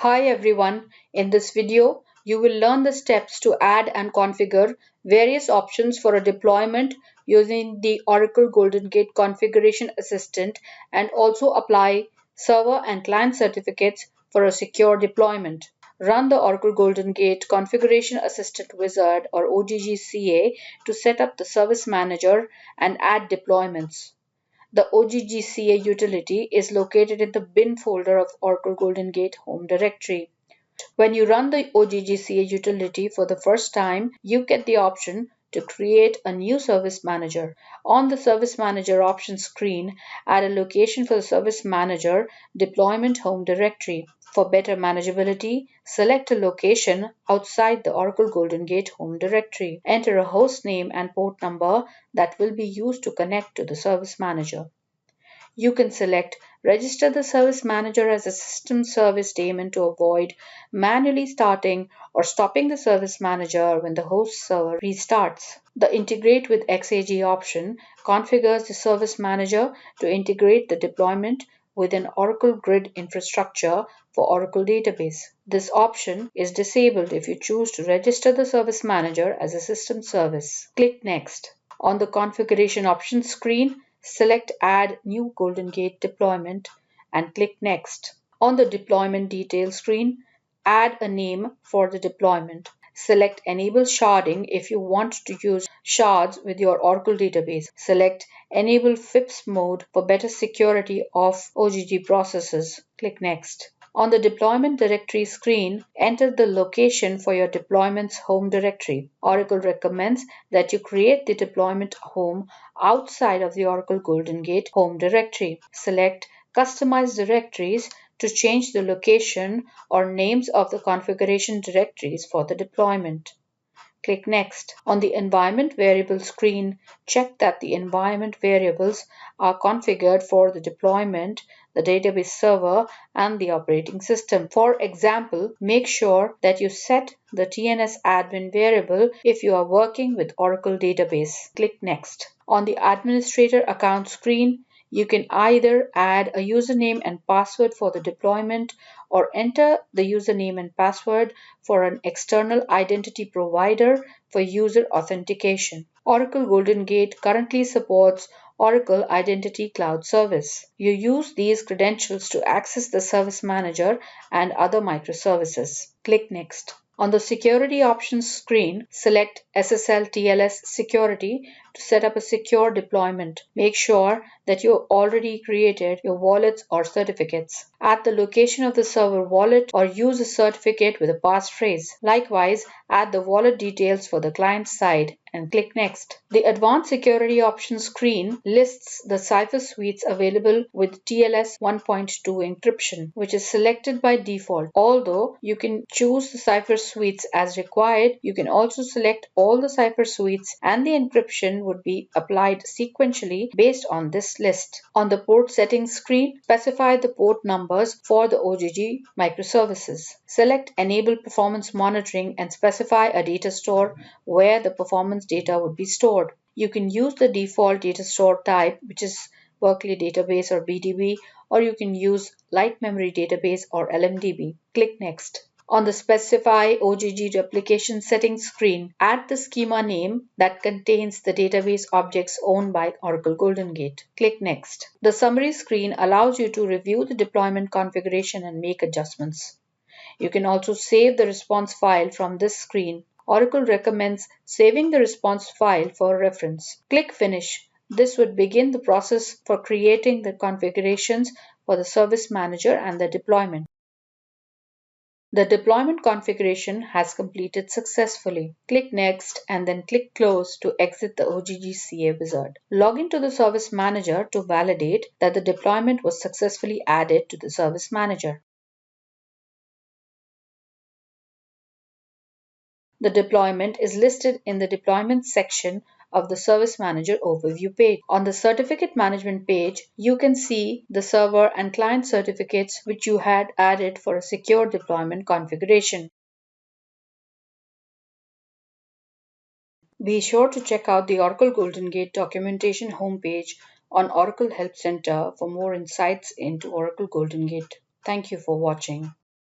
Hi everyone, in this video you will learn the steps to add and configure various options for a deployment using the Oracle Golden Gate Configuration Assistant and also apply server and client certificates for a secure deployment. Run the Oracle Golden Gate Configuration Assistant Wizard or OGGCA to set up the Service Manager and add deployments. The OGGCA utility is located in the bin folder of Oracle Golden Gate Home Directory. When you run the OGGCA utility for the first time, you get the option to create a new service manager. On the Service Manager options screen, add a location for the Service Manager Deployment Home Directory. For better manageability, select a location outside the Oracle Golden Gate Home Directory. Enter a host name and port number that will be used to connect to the Service Manager. You can select Register the Service Manager as a system service daemon to avoid manually starting or stopping the Service Manager when the host server restarts. The Integrate with XAG option configures the Service Manager to integrate the deployment with an Oracle Grid infrastructure for Oracle database. This option is disabled if you choose to register the Service Manager as a system service. Click Next. On the Configuration options screen, select Add New Golden Gate Deployment and click Next. On the Deployment Details screen, add a name for the deployment. Select Enable Sharding if you want to use shards with your Oracle database. Select Enable FIPS mode for better security of OGG processes. Click Next. On the Deployment Directory screen, enter the location for your deployment's home directory. Oracle recommends that you create the deployment home outside of the Oracle Golden Gate home directory. Select Customize Directories to change the location or names of the configuration directories for the deployment. Click Next. On the Environment Variable screen, check that the environment variables are configured for the deployment, the database server, and the operating system. For example, make sure that you set the TNS-admin variable if you are working with Oracle database. Click Next. On the Administrator Account screen, you can either add a username and password for the deployment or enter the username and password for an external identity provider for user authentication. Oracle Golden Gate currently supports Oracle Identity Cloud Service. You use these credentials to access the Service Manager and other microservices. Click Next. On the Security Options screen, select SSL TLS Security to set up a secure deployment. Make sure that you already created your wallets or certificates. Add the location of the server wallet or use a certificate with a passphrase. Likewise, add the wallet details for the client side and click Next. The Advanced Security Options screen lists the cipher suites available with TLS 1.2 encryption, which is selected by default. Although you can choose the cipher suites as required, you can also select all the cipher suites and the encryption would be applied sequentially based on this list. On the Port Settings screen, specify the port numbers for the OGG microservices. Select Enable Performance Monitoring and specify a data store where the performance data would be stored. You can use the default data store type, which is Berkeley Database or BDB, or you can use Light Memory Database or LMDB. Click Next. On the Specify OGG Replication Settings screen, add the schema name that contains the database objects owned by Oracle Golden Gate. Click Next. The Summary screen allows you to review the deployment configuration and make adjustments. You can also save the response file from this screen. Oracle recommends saving the response file for reference. Click Finish. This would begin the process for creating the configurations for the Service Manager and the deployment. The deployment configuration has completed successfully. Click Next and then click Close to exit the OGGCA wizard. Log into the Service Manager to validate that the deployment was successfully added to the Service Manager. The deployment is listed in the Deployment section of the Service Manager overview page. On the Certificate Management page, you can see the server and client certificates which you had added for a secure deployment configuration. Be sure to check out the Oracle Golden Gate documentation homepage on Oracle Help Center for more insights into Oracle Golden Gate. Thank you for watching.